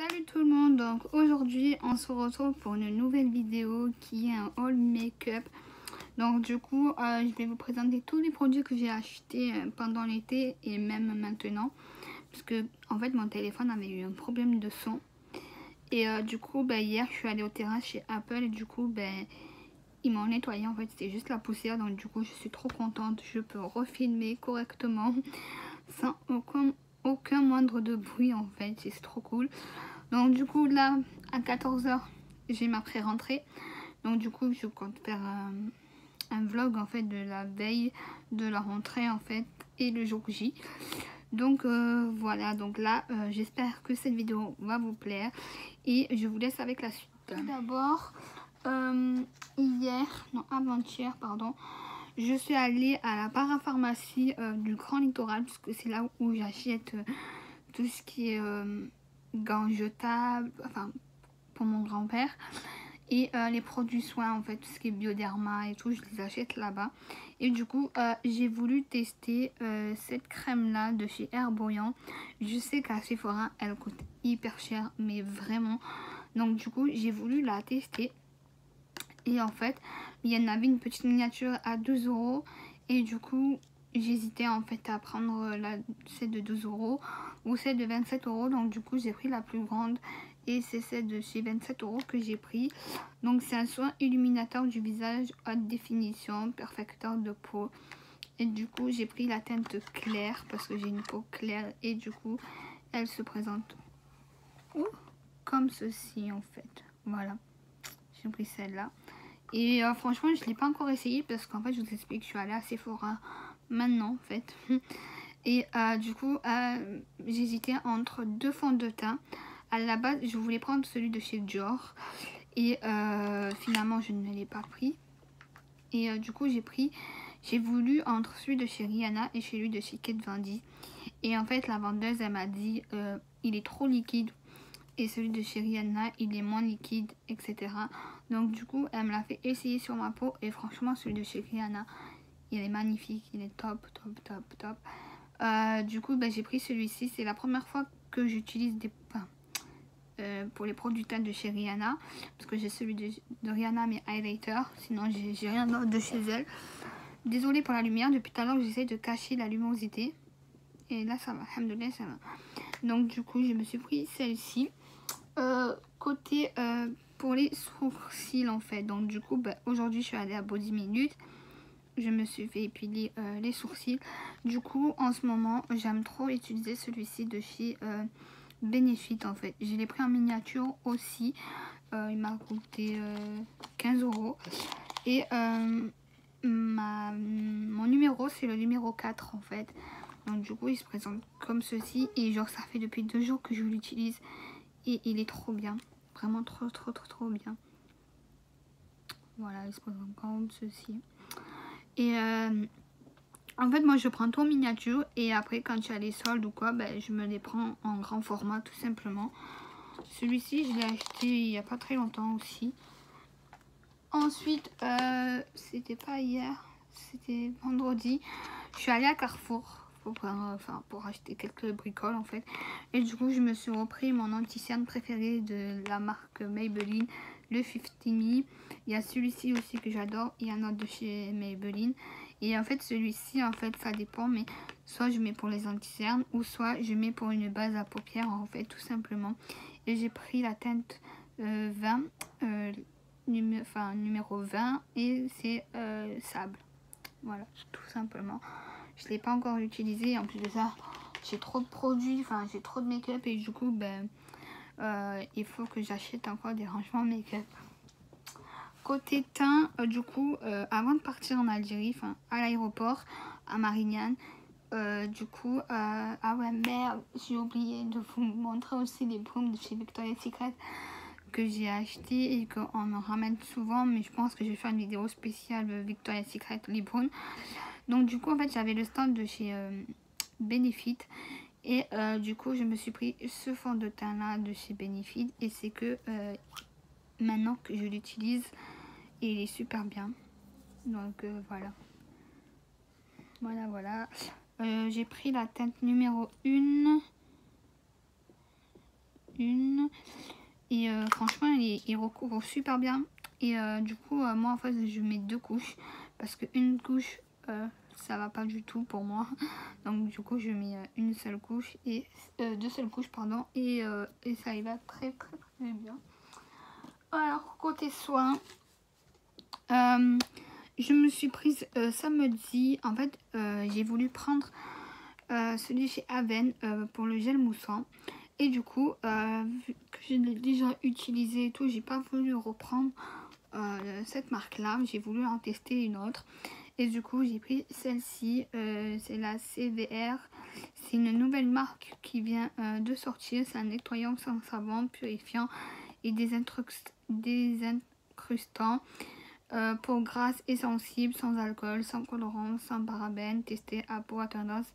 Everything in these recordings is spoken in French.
Salut tout le monde, donc aujourd'hui on se retrouve pour une nouvelle vidéo qui est un haul make-up. Donc du coup je vais vous présenter tous les produits que j'ai achetés pendant l'été et même maintenant. Parce que en fait mon téléphone avait eu un problème de son. Et du coup hier je suis allée au terrain chez Apple et du coup ils m'ont nettoyé, en fait c'était juste la poussière. Donc du coup je suis trop contente, je peux refilmer correctement sans aucun moindre de bruit en fait, c'est trop cool. Donc du coup là à 14 h j'ai ma pré-rentrée. Donc du coup je compte faire un vlog en fait de la veille de la rentrée en fait et le jour J. Donc voilà, donc là j'espère que cette vidéo va vous plaire et je vous laisse avec la suite. Tout d'abord avant-hier pardon, je suis allée à la parapharmacie du Grand Littoral parce que c'est là où j'achète tout ce qui est gants jetables, enfin pour mon grand-père, et les produits soins en fait, tout ce qui est Bioderma et tout, je les achète là-bas. Et du coup j'ai voulu tester cette crème là de chez Herborian. Je sais qu'à Sephora elle coûte hyper cher, mais vraiment, donc du coup j'ai voulu la tester. Et en fait il y en avait une petite miniature à 12 € et du coup j'hésitais en fait à prendre celle de 12 € ou celle de 27 €. Donc du coup j'ai pris la plus grande et c'est celle de chez 27 € que j'ai pris. Donc c'est un soin illuminateur du visage haute définition, perfecteur de peau. Et du coup j'ai pris la teinte claire parce que j'ai une peau claire et du coup elle se présente comme ceci en fait. Voilà, j'ai pris celle-là. Et franchement je ne l'ai pas encore essayé parce qu'en fait je vous explique, je suis allée à Sephora maintenant en fait. Et du coup j'hésitais entre deux fonds de teint. À la base je voulais prendre celui de chez Dior et finalement je ne l'ai pas pris. Et du coup j'ai voulu entre celui de chez Rihanna et celui de chez Kat Von D. Et en fait la vendeuse elle m'a dit il est trop liquide et celui de chez Rihanna il est moins liquide, etc. Donc du coup elle me l'a fait essayer sur ma peau et franchement celui de chez Rihanna il est magnifique, il est top. Du coup j'ai pris celui-ci, c'est la première fois que j'utilise des pour les produits teint de chez Rihanna, parce que j'ai celui de Rihanna mais highlighter, sinon j'ai rien d'autre de chez elle. Désolée pour la lumière, depuis tout à l'heure j'essaie de cacher la luminosité et là ça va, alhamdoulilah ça va. Donc du coup je me suis pris celle-ci. Côté pour les sourcils en fait, donc du coup aujourd'hui je suis allée à Body Minute, je me suis fait épiler les sourcils. Du coup en ce moment j'aime trop utiliser celui-ci de chez Benefit en fait. Je l'ai pris en miniature aussi, il m'a coûté 15 € et mon numéro c'est le numéro 4 en fait. Donc du coup il se présente comme ceci et genre ça fait depuis 2 jours que je l'utilise et il est trop bien, vraiment trop bien. Voilà, il se présente comme ceci. Et en fait moi je prends tout en miniature et après quand il y a les soldes ou quoi, je me les prends en grand format tout simplement. Celui-ci je l'ai acheté il n'y a pas très longtemps aussi. Ensuite c'était pas hier, c'était vendredi, je suis allée à Carrefour pour acheter quelques bricoles en fait. Et du coup je me suis repris mon anti-cerne préféré de la marque Maybelline, le 50 Me. Il y a celui-ci aussi que j'adore, il y en a de chez Maybelline. Et en fait celui-ci en fait ça dépend, mais soit je mets pour les anti-cernes ou soit je mets pour une base à paupières en fait tout simplement. Et j'ai pris la teinte 20 numéro 20 et c'est sable. Voilà, tout simplement. Je l'ai pas encore utilisé, en plus de ça j'ai trop de produits, enfin j'ai trop de make-up et du coup il faut que j'achète encore des rangements make-up. Côté teint, du coup avant de partir en Algérie, enfin à l'aéroport à Marignane, du coup ah ouais merde, j'ai oublié de vous montrer aussi les baumes de chez Victoria's Secret que j'ai acheté et qu'on me ramène souvent, mais je pense que je vais faire une vidéo spéciale Victoria's Secret les baumes. Donc du coup en fait j'avais le stand de chez Benefit et du coup je me suis pris ce fond de teint là de chez Benefit et c'est que maintenant que je l'utilise et il est super bien. Donc voilà. J'ai pris la teinte numéro 1 une. Et franchement, il recouvre super bien. Et du coup, moi en fait, je mets 2 couches. Parce qu'une couche, ça va pas du tout pour moi. Donc du coup, je mets une seule couche. Et 2 seules couches, pardon. Et ça y va très bien. Alors, côté soins, je me suis prise samedi. En fait, j'ai voulu prendre celui chez Aven pour le gel moussant. Et du coup, vu que je l'ai déjà utilisé et tout, j'ai pas voulu reprendre cette marque-là. J'ai voulu en tester une autre. Et du coup, j'ai pris celle-ci. C'est la CVR. C'est une nouvelle marque qui vient de sortir. C'est un nettoyant sans savon, purifiant et désincrustant. Peau grasse et sensible, sans alcool, sans colorant, sans parabènes, testé à peau à tendance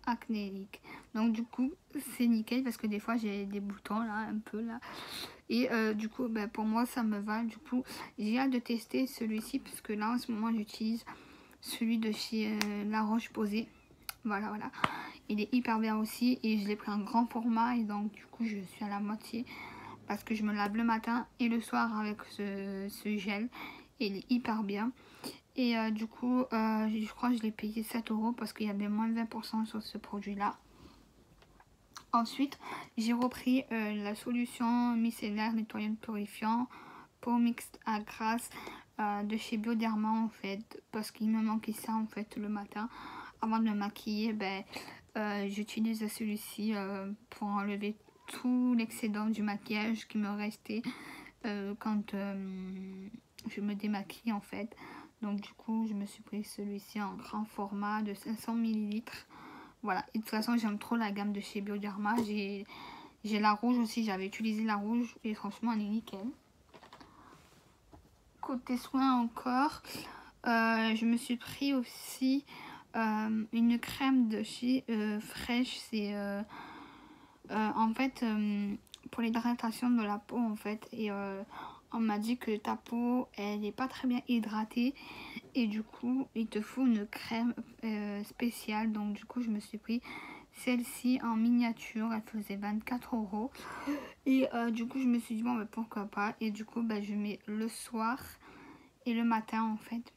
acnéique. Donc du coup c'est nickel parce que des fois j'ai des boutons là, un peu là. Et du coup pour moi ça me va. Du coup j'ai hâte de tester celui-ci parce que là en ce moment j'utilise celui de chez La Roche-Posay. Voilà. Il est hyper bien aussi et je l'ai pris en grand format et donc du coup je suis à la moitié parce que je me lave le matin et le soir avec ce gel et il est hyper bien. Et du coup je crois que je l'ai payé 7 € parce qu'il y avait moins de 20% sur ce produit là. Ensuite j'ai repris la solution micellaire nettoyant purifiant peau mixte à grasse de chez Bioderma en fait, parce qu'il me manquait ça en fait le matin avant de me maquiller. J'utilise celui-ci pour enlever tout l'excédent du maquillage qui me restait quand je me démaquille en fait. Donc du coup je me suis pris celui-ci en grand format de 500 ml. Voilà, et de toute façon j'aime trop la gamme de chez Bioderma. J'ai la rouge aussi, j'avais utilisé la rouge et franchement elle est nickel. Côté soins encore, je me suis pris aussi une crème de chez Fresh. C'est en fait pour l'hydratation de la peau en fait. Et on m'a dit que ta peau elle n'est pas très bien hydratée et du coup il te faut une crème spéciale. Donc du coup je me suis pris celle-ci en miniature, elle faisait 24 € et du coup je me suis dit bon pourquoi pas. Et du coup je mets le soir et le matin en fait.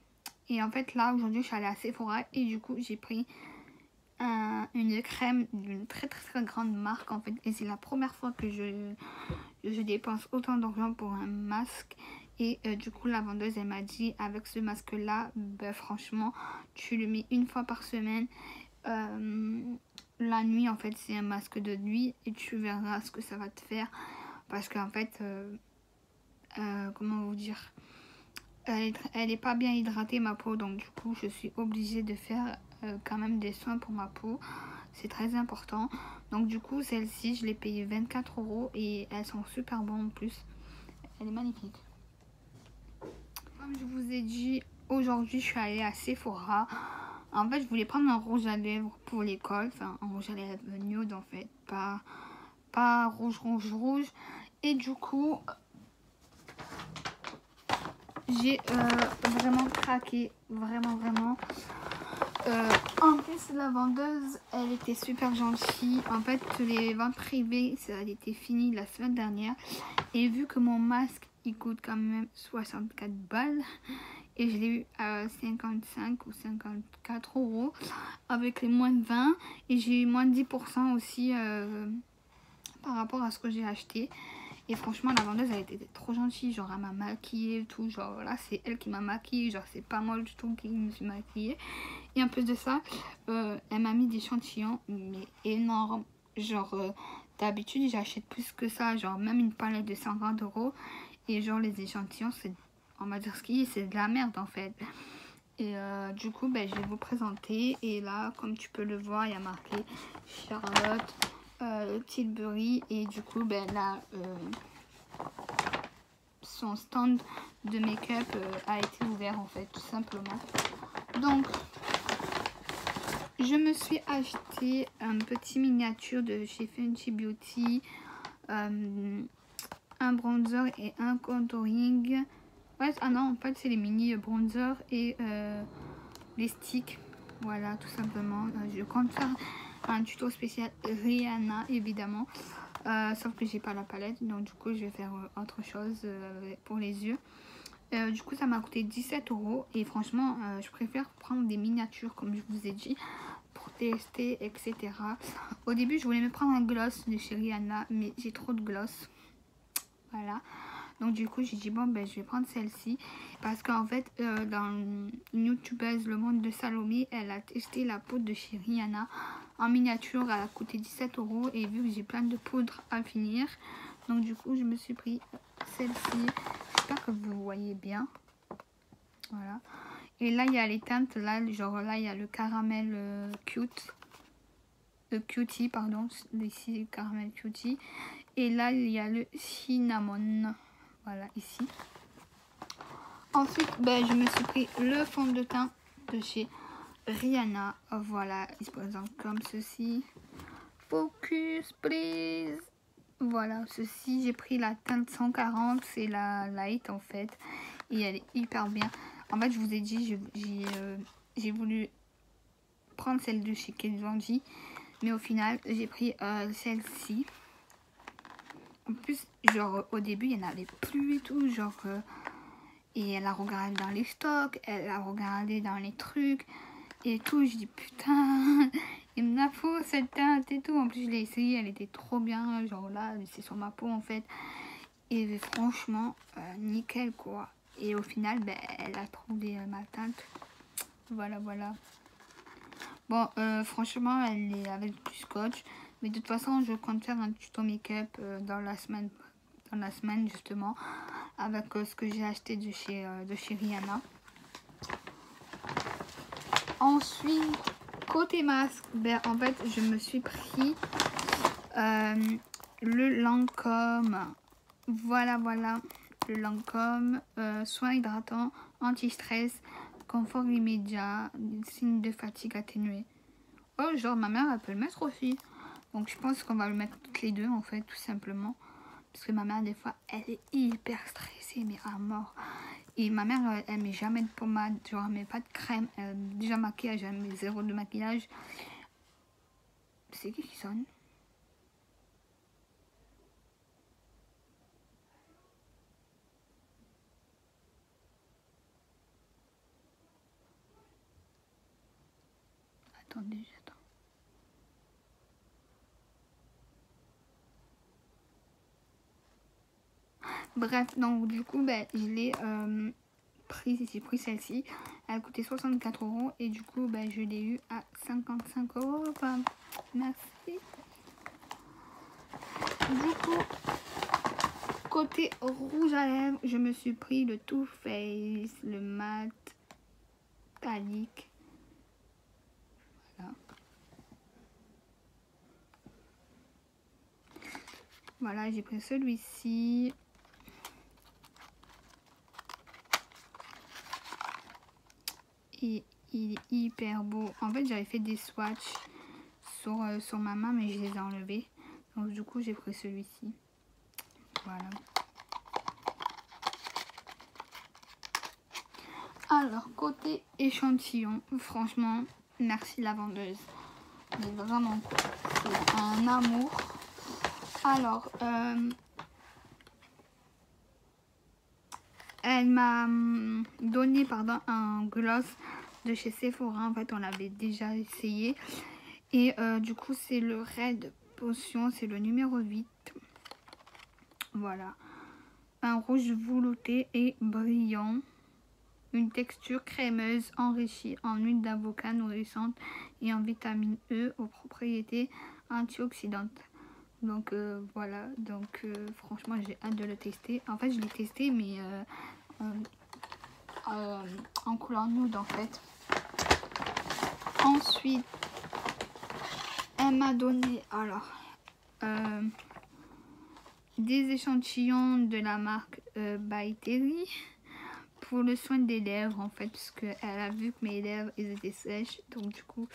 Et en fait là aujourd'hui je suis allée à Sephora et du coup j'ai pris une crème d'une très grande marque en fait. Et c'est la première fois que je dépense autant d'argent pour un masque. Et du coup la vendeuse elle m'a dit avec ce masque là franchement tu le mets une fois par semaine la nuit en fait. C'est un masque de nuit et tu verras ce que ça va te faire parce qu'en fait comment vous dire, elle est pas bien hydratée ma peau. Donc du coup je suis obligée de faire quand même des soins pour ma peau. C'est très important. Donc du coup celle-ci je l'ai payée 24 € et elles sont super bonnes en plus. Elle est magnifique. Comme je vous ai dit, aujourd'hui je suis allée à Sephora. En fait je voulais prendre un rouge à lèvres pour l'école. Enfin un rouge à lèvres nude en fait. Pas rouge. Et du coup j'ai vraiment craqué. Vraiment. En plus la vendeuse elle était super gentille. En fait les ventes privées ça a été fini la semaine dernière. Et vu que mon masque il coûte quand même 64 balles et je l'ai eu à 55 ou 54 € avec les moins de 20 et j'ai eu moins de 10% aussi par rapport à ce que j'ai acheté. Et franchement la vendeuse elle était trop gentille, genre elle m'a maquillée et tout, genre là c'est elle qui m'a maquillée, genre c'est pas moi du tout qui me suis maquillée. Et en plus de ça elle m'a mis des échantillons mais énormes, genre d'habitude j'achète plus que ça, genre même une palette de 50 € et genre les échantillons c'est, on va dire ce qu'il y a, c'est de la merde en fait. Et du coup je vais vous présenter. Et là comme tu peux le voir il y a marqué Charlotte Tilbury. Et du coup là son stand de make-up a été ouvert en fait tout simplement. Donc je me suis acheté un petit miniature de chez Fenty Beauty, un bronzer et un contouring. Ouais, ah non en fait c'est les mini bronzer et les sticks. Voilà tout simplement. Je compte faire un tuto spécial Rihanna évidemment. Sauf que j'ai pas la palette, donc du coup je vais faire autre chose pour les yeux. Du coup ça m'a coûté 17 € et franchement je préfère prendre des miniatures comme je vous ai dit pour tester, etc. Au début je voulais me prendre un gloss de chez Rihanna, mais j'ai trop de gloss. Voilà. Donc du coup j'ai dit bon ben je vais prendre celle-ci parce qu'en fait dans une youtubeuse Le Monde de Salomé, elle a testé la poudre de chez Rihanna en miniature, elle a coûté 17 € et vu que j'ai plein de poudres à finir, donc du coup je me suis pris celle-ci. J'espère que vous voyez bien. Voilà. Et là il y a les teintes, là genre là il y a le caramel cutie, pardon, ici caramel cutie, et là il y a le cinnamon. Voilà, ici. Ensuite, ben, je me suis pris le fond de teint de chez Rihanna. Voilà, il se présente comme ceci. Focus, please. Voilà, ceci, j'ai pris la teinte 140. C'est la light, en fait. Et elle est hyper bien. En fait, je vous ai dit, j'ai voulu prendre celle de chez Kenzo. Mais au final, j'ai pris celle-ci. En plus, genre, au début, il n'y en avait plus et tout. Genre... et elle a regardé dans les stocks, elle a regardé dans les trucs et tout. Je dis putain, il me la faut cette teinte et tout. En plus je l'ai essayé, elle était trop bien. Genre là, c'est sur ma peau en fait. Et franchement, nickel quoi. Et au final, ben, elle a trouvé ma teinte. Voilà, voilà. Bon, franchement, elle est avec du scotch. Mais de toute façon, je compte faire un tuto make-up dans la semaine justement, avec ce que j'ai acheté de chez Rihanna. Ensuite, côté masque, ben, en fait, je me suis pris le Lancôme. Voilà, voilà, le Lancôme, soin hydratant, anti-stress, confort immédiat, signe de fatigue atténuée. Oh, genre ma mère, elle peut le mettre aussi. Donc je pense qu'on va le mettre toutes les deux en fait, tout simplement. Parce que ma mère, des fois, elle est hyper stressée, mais à mort. Et ma mère, elle met jamais de pommade, genre elle met pas de crème. Déjà maquillage, elle met zéro de maquillage. C'est qui sonne? Attendez, j'attends. Bref, donc du coup, ben, je l'ai j'ai pris celle-ci. Elle a coûté 64 € et du coup, ben, je l'ai eu à 55 €. Enfin, merci. Du coup, côté rouge à lèvres, je me suis pris le Too Faced, le mat Talique. Voilà. Voilà, j'ai pris celui-ci. Et il est hyper beau. En fait, j'avais fait des swatchs sur ma main, mais je les ai enlevés. Donc du coup, j'ai pris celui-ci. Voilà. Alors, côté échantillon, franchement, merci la vendeuse. C'est vraiment cool. C'est un amour. Alors, elle m'a donné un gloss de chez Sephora. En fait, on l'avait déjà essayé. Et du coup, c'est le Red Potion. C'est le numéro 8. Voilà. Un rouge velouté et brillant. Une texture crémeuse enrichie en huile d'avocat nourrissante et en vitamine E aux propriétés antioxydantes. Donc voilà, donc franchement j'ai hâte de le tester. En fait je l'ai testé mais en couleur nude en fait. Ensuite elle m'a donné alors des échantillons de la marque By Terry pour le soin des lèvres en fait, parce qu'elle a vu que mes lèvres elles étaient sèches, donc du coup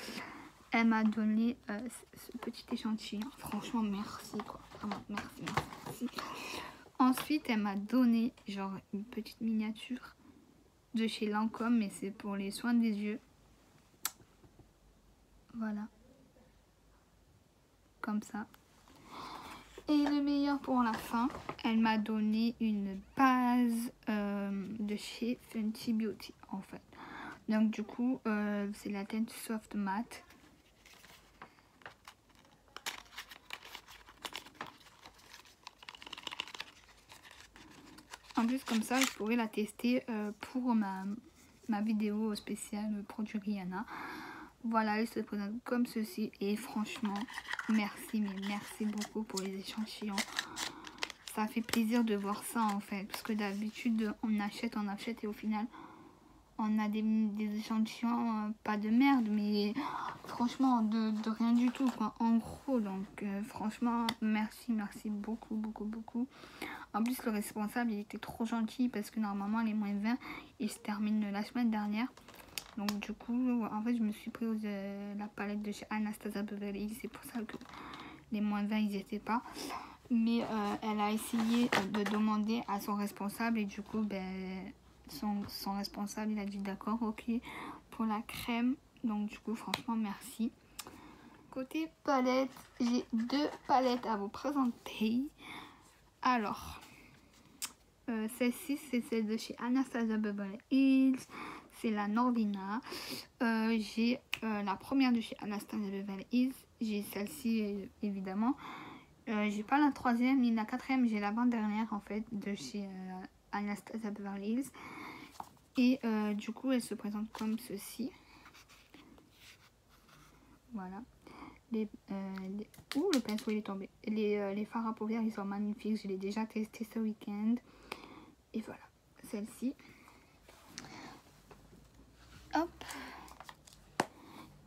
elle m'a donné ce petit échantillon. Franchement merci quoi, vraiment merci. Ensuite elle m'a donné genre une petite miniature de chez Lancôme, mais c'est pour les soins des yeux. Voilà, comme ça. Et le meilleur pour la fin, elle m'a donné une base de chez Fenty Beauty en fait. Donc du coup, c'est la teinte Soft Matte. En plus comme ça, je pourrais la tester pour ma vidéo spéciale produit Rihanna. Voilà, elle se présente comme ceci et franchement, merci, mais merci beaucoup pour les échantillons. Ça fait plaisir de voir ça en fait, parce que d'habitude on achète et au final on a des échantillons, pas de merde, mais franchement de rien du tout quoi, en gros. Donc franchement, merci beaucoup. En plus le responsable il était trop gentil parce que normalement les moins 20 ils se terminent la semaine dernière. Donc du coup, en fait, je me suis pris la palette de chez Anastasia Beverly Hills. C'est pour ça que les moins 20, ils n'y étaient pas. Mais elle a essayé de demander à son responsable. Et du coup, ben, son responsable, il a dit d'accord, ok, pour la crème. Donc du coup, franchement, merci. Côté palette, j'ai 2 palettes à vous présenter. Alors, celle-ci, c'est celle de chez Anastasia Beverly Hills. C'est la Norvina. J'ai la première de chez Anastasia Beverly Hills. J'ai celle-ci évidemment. J'ai pas la troisième ni la quatrième. J'ai l'avant-dernière en fait de chez Anastasia Beverly Hills. Et du coup elle se présente comme ceci. Voilà. Ouh, le pinceau il est tombé. Les fards à paupières ils sont magnifiques. Je l'ai déjà testé ce week-end. Et voilà. Celle-ci. Hop.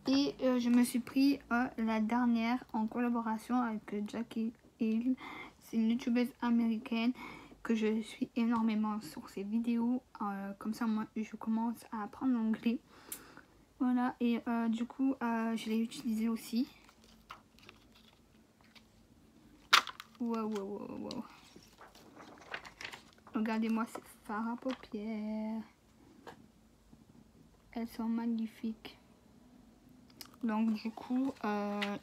Et je me suis pris la dernière en collaboration avec Jackie Hill. C'est une youtubeuse américaine que je suis énormément sur ses vidéos. Comme ça, moi, je commence à apprendre l'anglais. Voilà, et du coup, je l'ai utilisé aussi. Wow. Regardez-moi ces fards à paupières. Elles sont magnifiques. Donc du coup,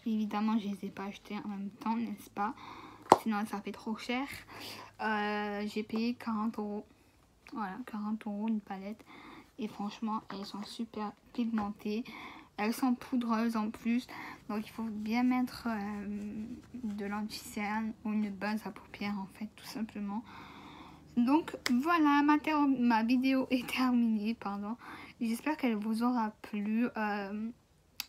évidemment, je les ai pas achetées en même temps, n'est-ce pas? Sinon, ça fait trop cher. J'ai payé 40 €. Voilà, 40 € une palette. Et franchement, elles sont super pigmentées. Elles sont poudreuses en plus. Donc il faut bien mettre de l'anti-cerne ou une base à paupières en fait, tout simplement. Donc voilà, ma vidéo est terminée, pardon. J'espère qu'elle vous aura plu.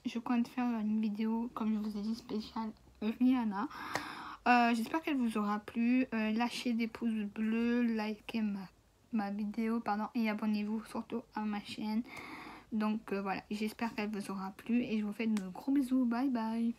Je compte faire une vidéo, comme je vous ai dit, spéciale Rihanna. J'espère qu'elle vous aura plu. Lâchez des pouces bleus, likez ma vidéo, pardon, et abonnez-vous surtout à ma chaîne. Donc voilà, j'espère qu'elle vous aura plu et je vous fais de gros bisous. Bye bye.